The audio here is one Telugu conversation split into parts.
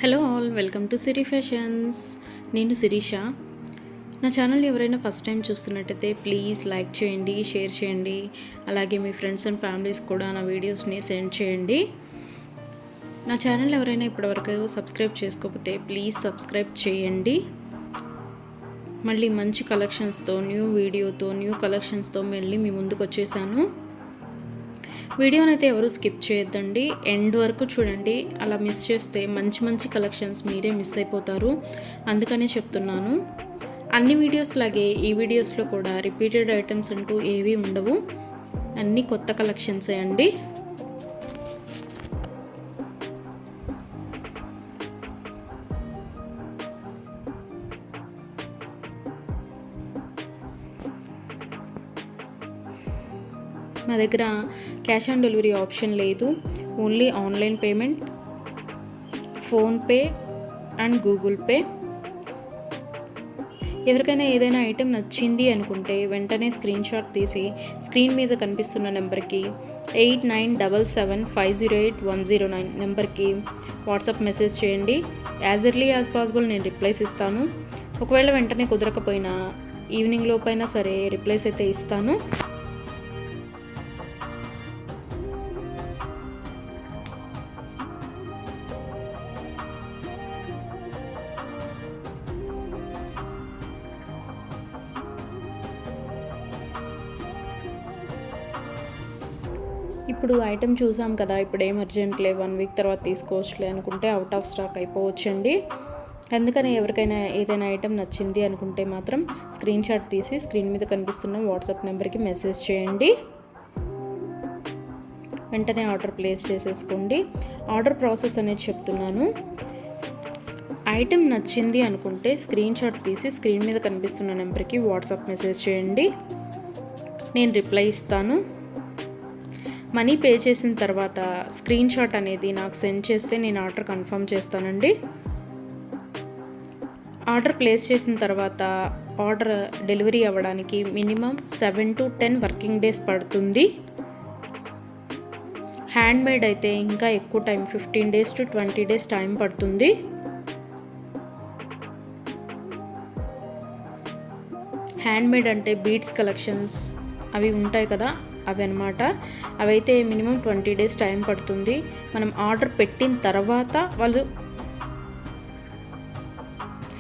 Hello all, welcome to Siri fashions. నేను శిరీష. నా ఛానల్ ఎవరైనా ఫస్ట్ టైం చూస్తున్నట్టయితే ప్లీజ్ లైక్ చేయండి, షేర్ చేయండి. అలాగే మీ ఫ్రెండ్స్ అండ్ ఫ్యామిలీస్ కూడా నా వీడియోస్ని సెండ్ చేయండి. నా ఛానల్ ఎవరైనా ఇప్పటివరకు సబ్స్క్రైబ్ చేసుకోకపోతే ప్లీజ్ సబ్స్క్రైబ్ చేయండి. మళ్ళీ మంచి కలెక్షన్స్తో, న్యూ వీడియోతో, న్యూ కలెక్షన్స్తో మళ్ళీ మీ ముందుకు వచ్చేసాను. వీడియోని అయితే ఎవరు స్కిప్ చేయొద్దండి, ఎండ్ వరకు చూడండి. అలా మిస్ చేస్తే మంచి మంచి కలెక్షన్స్ మీరే మిస్ అయిపోతారు. అందుకనే చెప్తున్నాను. అన్ని వీడియోస్ లాగే ఈ వీడియోస్లో కూడా రిపీటెడ్ ఐటమ్స్ అంటూ ఏవీ ఉండవు, అన్నీ కొత్త కలెక్షన్సే అండి. మా దగ్గర క్యాష్ ఆన్ డెలివరీ ఆప్షన్ లేదు, only online payment, PhonePe and Google pay. ఎవరికైనా ఏదైనా ఐటెం నచ్చింది అనుకుంటే వెంటనే స్క్రీన్ షాట్ తీసి స్క్రీన్ మీద కనిపిస్తున్న నెంబర్కి 8977508109 నెంబర్కి వాట్సాప్ మెసేజ్ చేయండి. యాజ్ ఎర్లీ యాజ్ పాసిబుల్ నేను రిప్లైస్ ఇస్తాను. ఒకవేళ వెంటనే కుదరకపోయినా ఈవినింగ్ లోపైనా సరే రిప్లైస్ అయితే ఇస్తాను. ఇప్పుడు ఐటెం చూసాం కదా, ఇప్పుడు ఏం అర్జెంట్లే, 1 వీక్ తర్వాత తీసుకోవచ్చులే అనుకుంటే అవుట్ ఆఫ్ స్టాక్ అయిపోవచ్చండి. అందుకని ఎవరికైనా ఏదైనా ఐటెం నచ్చింది అనుకుంటే మాత్రం స్క్రీన్ షాట్ తీసి స్క్రీన్ మీద కనిపిస్తున్న వాట్సాప్ నెంబర్కి మెసేజ్ చేయండి. వెంటనే ఆర్డర్ ప్లేస్ చేసేసుకోండి. ఆర్డర్ ప్రాసెస్ అనేది చెప్తున్నాను. ఐటెం నచ్చింది అనుకుంటే స్క్రీన్ షాట్ తీసి స్క్రీన్ మీద కనిపిస్తున్న నెంబర్కి వాట్సాప్ మెసేజ్ చేయండి, నేను రిప్లై ఇస్తాను. మనీ పే చేసిన తర్వాత స్క్రీన్ షాట్ అనేది నాకు సెండ్ చేస్తే నేను ఆర్డర్ కన్ఫర్మ్ చేస్తానండి. ఆర్డర్ ప్లేస్ చేసిన తర్వాత ఆర్డర్ డెలివరీ అవ్వడానికి మినిమం 7 to 10 వర్కింగ్ డేస్ పడుతుంది. హ్యాండ్మేడ్ అయితే ఇంకా ఎక్కువ time, 15 days to 20 days time పడుతుంది. హ్యాండ్మేడ్ అంటే బీడ్స్ కలెక్షన్స్ అవి ఉంటాయి కదా, అవి అనమాట. అవైతే మినిమం 20 days టైం పడుతుంది. మనం ఆర్డర్ పెట్టిన తర్వాత వాళ్ళు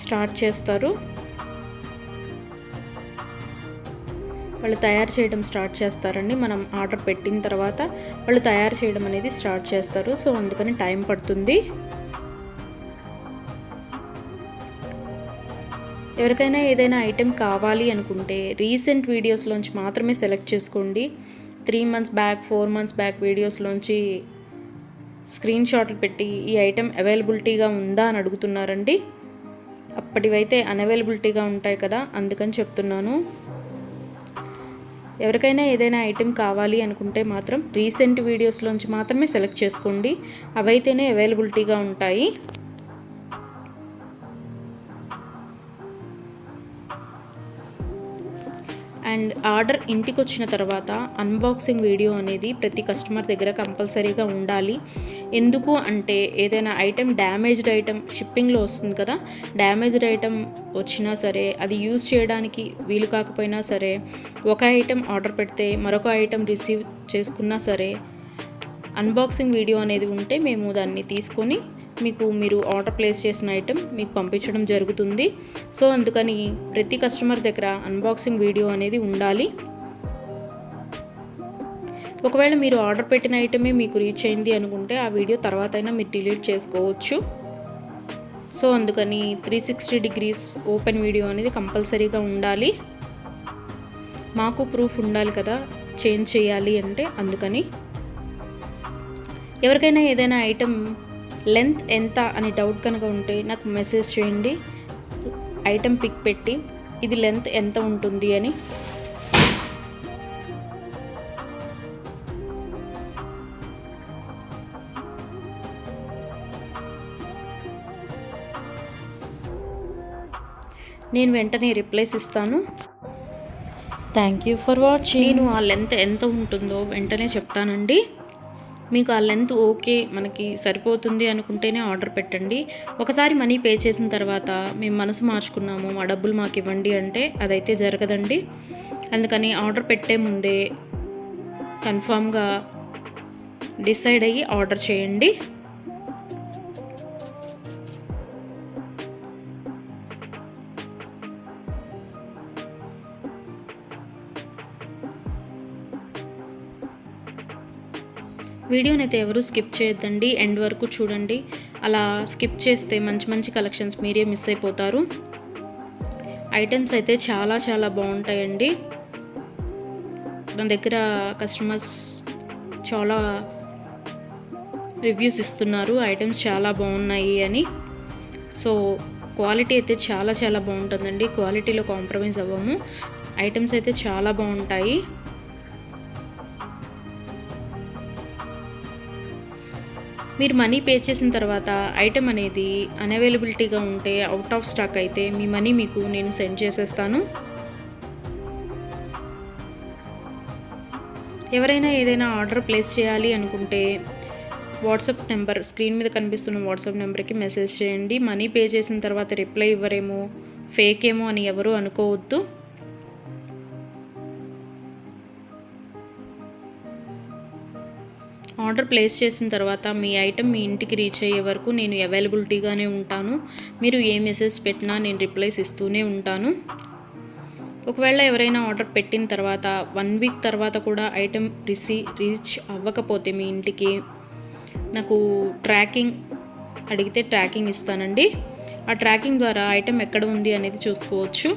స్టార్ట్ చేస్తారు, వాళ్ళు తయారు చేయడం స్టార్ట్ చేస్తారండి. మనం ఆర్డర్ పెట్టిన తర్వాత వాళ్ళు తయారు చేయడం అనేది స్టార్ట్ చేస్తారు. సో అందుకని టైం పడుతుంది. ఎవరికైనా ఏదైనా ఐటెం కావాలి అనుకుంటే రీసెంట్ వీడియోస్లోంచి మాత్రమే సెలెక్ట్ చేసుకోండి. 3 months బ్యాక్, 4 months బ్యాక్ వీడియోస్లోంచి స్క్రీన్ షాట్లు పెట్టి ఈ ఐటెం అవైలబిలిటీగా ఉందా అని అడుగుతున్నారండి. అప్పటివైతే అన్అవైలబిలిటీగా ఉంటాయి కదా, అందుకని చెప్తున్నాను. ఎవరికైనా ఏదైనా ఐటెం కావాలి అనుకుంటే మాత్రం రీసెంట్ వీడియోస్లోంచి మాత్రమే సెలెక్ట్ చేసుకోండి, అవైతేనే అవైలబిలిటీగా ఉంటాయి. అండ్ ఆర్డర్ ఇంటికి వచ్చిన తర్వాత అన్బాక్సింగ్ వీడియో అనేది ప్రతి కస్టమర్ దగ్గర కంపల్సరీగా ఉండాలి. ఎందుకు అంటే ఏదైనా ఐటెం డ్యామేజ్డ్ ఐటెం షిప్పింగ్లో వస్తుంది కదా, డ్యామేజ్డ్ ఐటెం వచ్చినా సరే, అది యూజ్ చేయడానికి వీలు కాకపోయినా సరే, ఒక ఐటెం ఆర్డర్ పెడితే మరొక ఐటెం రిసీవ్ చేసుకున్నా సరే, అన్బాక్సింగ్ వీడియో అనేది ఉంటే మేము దాన్ని తీసుకొని మీరు ఆర్డర్ ప్లేస్ చేసిన ఐటెం మీకు పంపించడం జరుగుతుంది. సో అందుకని ప్రతి కస్టమర్ దగ్గర అన్బాక్సింగ్ వీడియో అనేది ఉండాలి. ఒకవేళ మీరు ఆర్డర్ పెట్టిన ఐటమే మీకు రీచ్ అయింది అనుకుంటే ఆ వీడియో తర్వాత అయినా మీరు డిలీట్ చేసుకోవచ్చు. సో అందుకని 360 degrees ఓపెన్ వీడియో అనేది కంపల్సరీగా ఉండాలి. మాకు ప్రూఫ్ ఉండాలి కదా చేంజ్ చేయాలి అంటే, అందుకని. ఎవరికైనా ఏదైనా ఐటెం లెంత్ ఎంత అని డౌట్ కనుక ఉంటే నాకు మెసేజ్ చేయండి, ఐటెం పిక్ పెట్టి ఇది లెంత్ ఎంత ఉంటుంది అని. నేను వెంటనే రిప్లైస్ ఇస్తాను. Thank you for watching. నేను ఆ లెంత్ ఎంత ఉంటుందో వెంటనే చెప్తానండి. మీకు ఆ లెంత్ ఓకే, మనకి సరిపోతుంది అనుకుంటేనే ఆర్డర్ పెట్టండి. ఒకసారి మనీ పే చేసిన తర్వాత మేము మనసు మార్చుకున్నాము, మా డబ్బులు మాకు ఇవ్వండి అంటే అదైతే జరగదండి. అందుకని ఆర్డర్ పెట్టే ముందే కన్ఫామ్గా డిసైడ్ అయ్యి ఆర్డర్ చేయండి. వీడియోని అయితే ఎవరు స్కిప్ చేయొద్దండి, ఎండ్ వరకు చూడండి. అలా స్కిప్ చేస్తే మంచి మంచి కలెక్షన్స్ మీరే మిస్ అయిపోతారు. ఐటమ్స్ అయితే చాలా చాలా బాగుంటాయండి. మన దగ్గర కస్టమర్స్ చాలా రివ్యూస్ ఇస్తున్నారు, ఐటమ్స్ చాలా బాగున్నాయి అని. సో క్వాలిటీ అయితే చాలా చాలా బాగుంటుందండి, క్వాలిటీలో కాంప్రమైజ్ అవ్వము. ఐటమ్స్ అయితే చాలా బాగుంటాయి. మీరు మనీ పే చేసిన తర్వాత ఐటెం అనేది అన్అవైలబిలిటీగా ఉంటే, అవుట్ ఆఫ్ స్టాక్ అయితే మీ మనీ మీకు నేను సెండ్ చేసేస్తాను. ఎవరైనా ఏదైనా ఆర్డర్ ప్లేస్ చేయాలి అనుకుంటే వాట్సాప్ నెంబర్, స్క్రీన్ మీద కనిపిస్తున్న వాట్సాప్ నెంబర్కి మెసేజ్ చేయండి. మనీ పే చేసిన తర్వాత రిప్లై ఇవ్వరేమో, ఫేక్ ఏమో అని ఎవరు అనుకోవద్దు. ఆర్డర్ ప్లేస్ చేసిన తర్వాత మీ ఐటెం మీ ఇంటికి రీచ్ అయ్యే వరకు నేను అవైలబిలిటీగానే ఉంటాను. మీరు ఏ మెసేజ్ పెట్టినా నేను రిప్లైస్ ఇస్తూనే ఉంటాను. ఒకవేళ ఎవరైనా ఆర్డర్ పెట్టిన తర్వాత 1 వీక్ తర్వాత కూడా ఐటెం రీచ్ అవ్వకపోతే మీ ఇంటికి నాకు ట్రాకింగ్ అడిగితే ట్రాకింగ్ ఇస్తానండి. ఆ ట్రాకింగ్ ద్వారా ఐటెం ఎక్కడ ఉంది అనేది చూసుకోవచ్చు.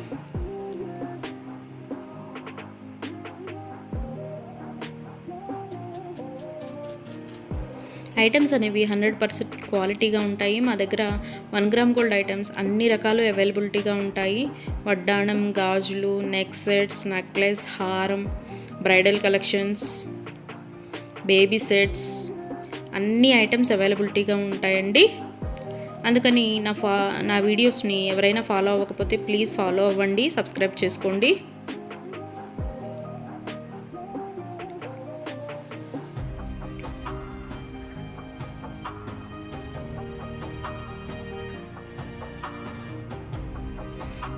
ఐటమ్స్ అనేవి 100% క్వాలిటీగా ఉంటాయి. మా దగ్గర 1 గ్రామ్ గోల్డ్ ఐటమ్స్ అన్ని రకాలు అవైలబిలిటీగా ఉంటాయి. వడ్డాణం, గాజులు, నెక్ సెట్స్, నెక్లెస్, హారం, బ్రైడల్ కలెక్షన్స్, బేబీ సెట్స్, అన్ని ఐటమ్స్ అవైలబిలిటీగా ఉంటాయండి. అందుకని నా వీడియోస్ని ఎవరైనా ఫాలో అవ్వకపోతే ప్లీజ్ ఫాలో అవ్వండి, సబ్స్క్రైబ్ చేసుకోండి.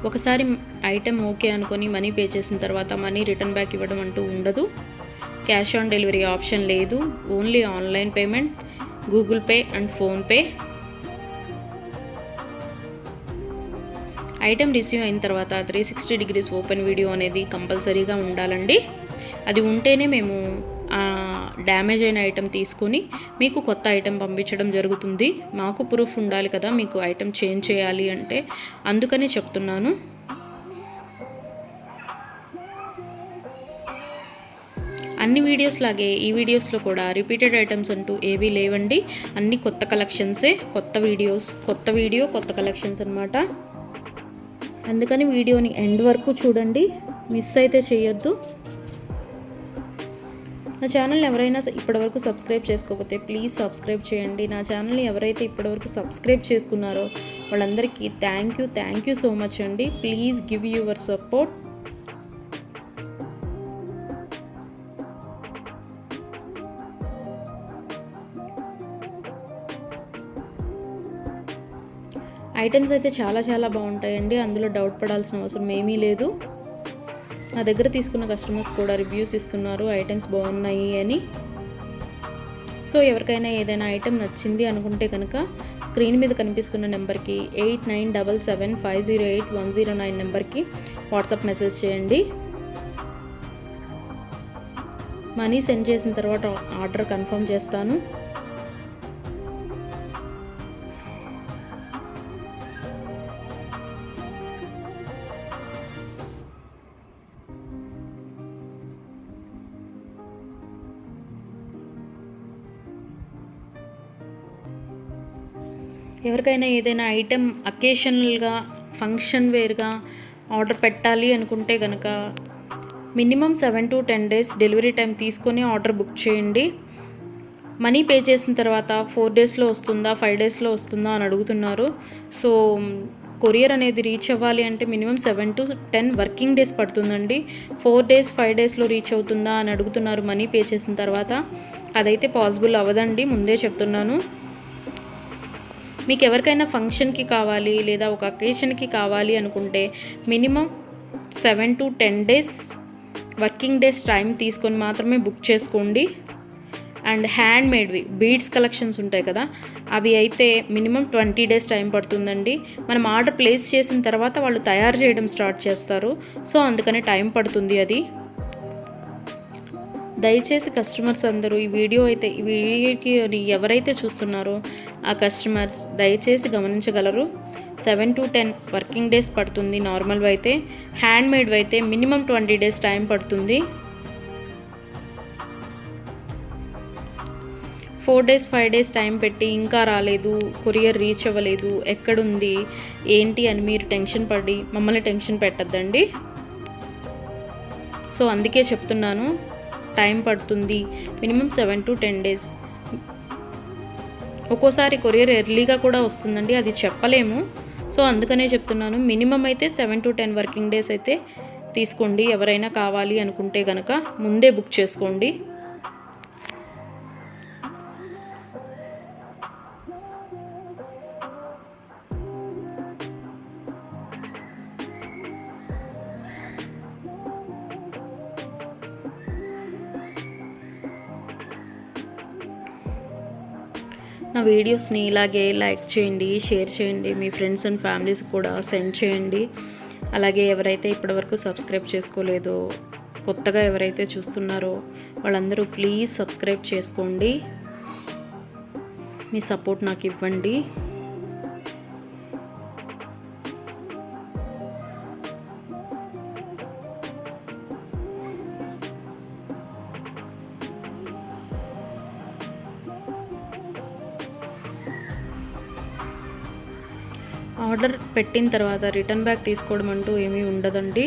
ఒకసారి ఐటెం ఓకే అనుకొని మనీ పే చేసిన తర్వాత మనీ రిటర్న్ బ్యాక్ ఇవ్వడం అంటూ ఉండదు. క్యాష్ ఆన్ డెలివరీ ఆప్షన్ లేదు, only online payment, Google pay and PhonePe. Item receive అయిన తర్వాత 360 డిగ్రీస్ ఓపెన్ వీడియో అనేది కంపల్సరీగా ఉండాలండి. అది ఉంటేనే మేము డ్యామేజ్ అయిన ఐటెం తీసుకొని మీకు కొత్త ఐటెం పంపించడం జరుగుతుంది. మాకు ప్రూఫ్ ఉండాలి కదా మీకు ఐటెం చేంజ్ చేయాలి అంటే, అందుకని చెప్తున్నాను. అన్ని వీడియోస్ లాగే ఈ వీడియోస్లో కూడా రిపీటెడ్ ఐటమ్స్ అంటూ ఏవీ లేవండి. అన్ని కొత్త కలెక్షన్సే, కొత్త వీడియో కొత్త కలెక్షన్స్ అన్నమాట. అందుకని వీడియోని ఎండ్ వరకు చూడండి, మిస్ అయితే చేయొద్దు. నా ఛానల్ని ఎవరైనా ఇప్పటివరకు సబ్స్క్రైబ్ చేసుకోకపోతే ప్లీజ్ సబ్స్క్రైబ్ చేయండి. నా ఛానల్ని ఎవరైతే ఇప్పటివరకు సబ్స్క్రైబ్ చేసుకున్నారో వాళ్ళందరికీ థ్యాంక్ యూ సో మచ్ అండి. Please give your support. Items అయితే చాలా చాలా బాగుంటాయండి, అందులో డౌట్ పడాల్సిన అవసరం ఏమీ లేదు. నా దగ్గర తీసుకున్న కస్టమర్స్ కూడా రివ్యూస్ ఇస్తున్నారు ఐటమ్స్ బాగున్నాయి అని. సో ఎవరికైనా ఏదైనా ఐటెం నచ్చింది అనుకుంటే కనుక స్క్రీన్ మీద కనిపిస్తున్న నెంబర్కి 8977508109 నెంబర్కి వాట్సాప్ మెసేజ్ చేయండి. మనీ సెండ్ చేసిన తర్వాత ఆర్డర్ కన్ఫర్మ్ చేస్తాను. ఎవరికైనా ఏదైనా ఐటెం అకేషనల్గా, ఫంక్షన్ వేర్గా ఆర్డర్ పెట్టాలి అనుకుంటే కనుక minimum 7 to 10 days delivery time తీసుకొని ఆర్డర్ బుక్ చేయండి. మనీ పే చేసిన తర్వాత 4 daysలో వస్తుందా 5 daysలో వస్తుందా అని అడుగుతున్నారు. సో కొరియర్ అనేది రీచ్ అవ్వాలి అంటే మినిమం 7 to 10 వర్కింగ్ డేస్ పడుతుందండి. 4 days 5 daysలో రీచ్ అవుతుందా అని అడుగుతున్నారు మనీ పే చేసిన తర్వాత. అదైతే పాసిబుల్ అవ్వదండి, ముందే చెప్తున్నాను. మీకు ఎవరికైనా ఫంక్షన్కి కావాలి లేదా ఒక అకేషన్కి కావాలి అనుకుంటే minimum 7 to 10 days working days time తీసుకొని మాత్రమే బుక్ చేసుకోండి. అండ్ హ్యాండ్ మేడ్వి బీడ్స్ కలెక్షన్స్ ఉంటాయి కదా, అవి అయితే మినిమం 20 days టైం పడుతుందండి. మనం ఆర్డర్ ప్లేస్ చేసిన తర్వాత వాళ్ళు తయారు చేయడం స్టార్ట్ చేస్తారు. సో అందుకని టైం పడుతుంది అది. దయచేసి కస్టమర్స్ అందరూ ఈ వీడియోకి ఎవరైతే చూస్తున్నారో ఆ కస్టమర్స్ దయచేసి గమనించగలరు. 7 to 10 వర్కింగ్ డేస్ పడుతుంది నార్మల్వి అయితే. హ్యాండ్ మేడ్వి అయితే మినిమం 20 days టైం పడుతుంది. 4 days 5 days టైం పెట్టి ఇంకా రాలేదు, కొరియర్ రీచ్ అవ్వలేదు, ఎక్కడుంది ఏంటి అని మీరు టెన్షన్ పడి మమ్మల్ని టెన్షన్ పెట్టద్దండి. సో అందుకే చెప్తున్నాను, టైం పడుతుంది మినిమం 7 to 10 days. ఒక్కోసారి కొరియర్ ఎర్లీగా కూడా వస్తుందండి, అది చెప్పలేము. సో అందుకనే చెప్తున్నాను, మినిమం అయితే 7 to 10 వర్కింగ్ డేస్ అయితే తీసుకోండి. ఎవరైనా కావాలి అనుకుంటే కనుక ముందే బుక్ చేసుకోండి. నా వీడియోస్ని ఇలాగే లైక్ చేయండి, షేర్ చేయండి, మీ ఫ్రెండ్స్ అండ్ ఫ్యామిలీస్ కూడా సెండ్ చేయండి. అలాగే ఎవరైతే ఇప్పటివరకు సబ్స్క్రైబ్ చేసుకోలేదో, కొత్తగా ఎవరైతే చూస్తున్నారో వాళ్ళందరూ ప్లీజ్ సబ్స్క్రైబ్ చేసుకోండి. మీ సపోర్ట్ నాకు ఇవ్వండి. ఆర్డర్ పెట్టిన తర్వాత రిటర్న్ బ్యాక్ తీసుకోవడం అంటూ ఏమీ ఉండదండి.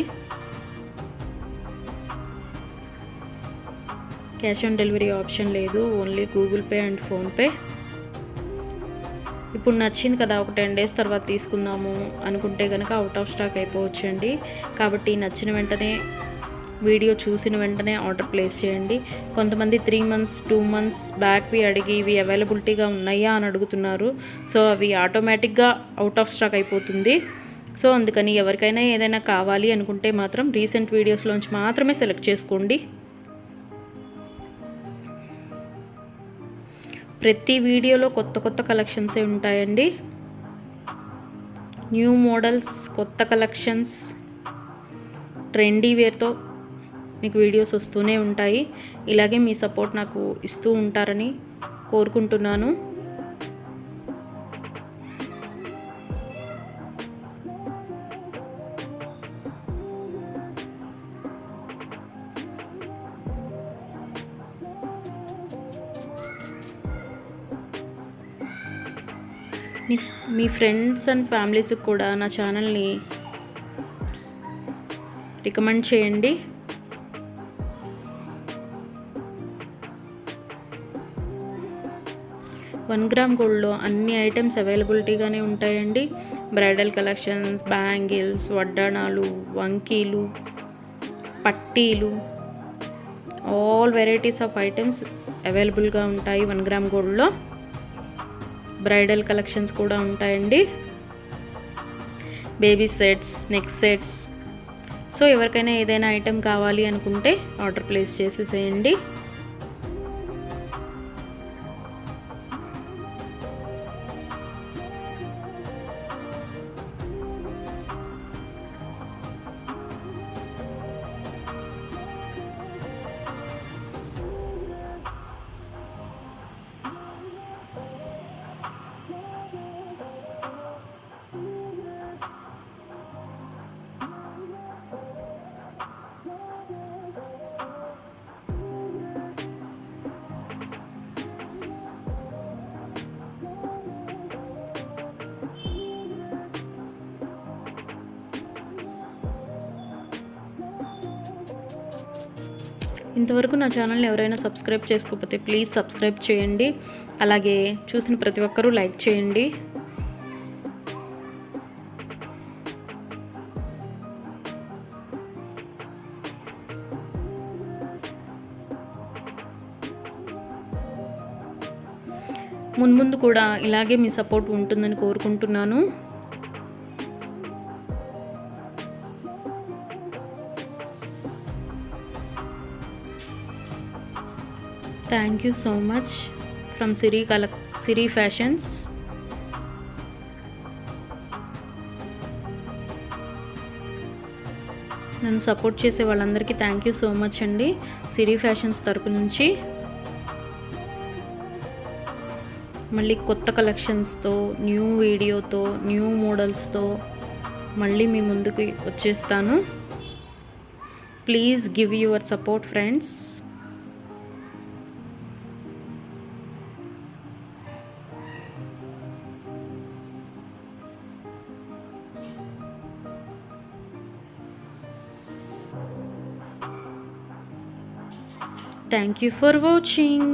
క్యాష్ ఆన్ డెలివరీ ఆప్షన్ లేదు, only Google pay and PhonePe. ఇప్పుడు నచ్చింది కదా, ఒక 10 days తర్వాత తీసుకుందాము అనుకుంటే కనుక అవుట్ ఆఫ్ స్టాక్ అయిపోవచ్చండి. కాబట్టి నచ్చిన వెంటనే, వీడియో చూసిన వెంటనే ఆర్డర్ ప్లేస్ చేయండి. కొంతమంది 3 months 2 months బ్యాక్వి అడిగి ఇవి అవైలబిలిటీగా ఉన్నాయా అని అడుగుతున్నారు. సో అవి ఆటోమేటిక్గా అవుట్ ఆఫ్ స్టాక్ అయిపోతుంది. సో అందుకని ఎవరికైనా ఏదైనా కావాలి అనుకుంటే మాత్రం రీసెంట్ వీడియోస్లోంచి మాత్రమే సెలెక్ట్ చేసుకోండి. ప్రతి వీడియోలో కొత్త కలెక్షన్సే ఉంటాయండి. న్యూ మోడల్స్, కొత్త కలెక్షన్స్, ట్రెండీ వేర్తో మీకు వీడియోస్ వస్తూనే ఉంటాయి. ఇలాగే మీ సపోర్ట్ నాకు ఇస్తూ ఉంటారని కోరుకుంటున్నాను. మీ ఫ్రెండ్స్ అండ్ ఫ్యామిలీస్కి కూడా నా ఛానల్ని రికమెండ్ చేయండి. వన్ గ్రామ్ గోల్డ్లో అన్ని ఐటమ్స్ అవైలబిలిటీగానే ఉంటాయండి. బ్రైడల్ కలెక్షన్స్, బ్యాంగిల్స్, వడ్డాణాలు, వంకీలు, పట్టీలు, ఆల్ వెరైటీస్ ఆఫ్ ఐటమ్స్ అవైలబుల్గా ఉంటాయి 1 గ్రామ్ గోల్డ్లో. బ్రైడల్ కలెక్షన్స్ కూడా ఉంటాయండి. Baby sets, neck sets. So ఎవరికైనా ఏదైనా ఐటెం కావాలి అనుకుంటే ఆర్డర్ ప్లేస్ చేసేసేయండి. ఇంతవరకు నా ఛానల్ని ఎవరైనా సబ్స్క్రైబ్ చేసుకోకపోతే ప్లీజ్ సబ్స్క్రైబ్ చేయండి. అలాగే చూసిన ప్రతి ఒక్కరూ లైక్ చేయండి. మున్ముందు కూడా ఇలాగే మీ సపోర్ట్ ఉంటుందని కోరుకుంటున్నాను. Thank you so much from Siri fashions. నన్ను సపోర్ట్ చేసే వాళ్ళందరికీ థ్యాంక్ యూ సో మచ్ అండి, సిరి ఫ్యాషన్స్ తరపు నుంచి. మళ్ళీ కొత్త కలెక్షన్స్తో, న్యూ వీడియోతో, న్యూ మోడల్స్తో మళ్ళీ మీ ముందుకు వచ్చేస్తాను. Please give your support friends. Thank you for watching.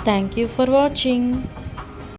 Thank you for watching.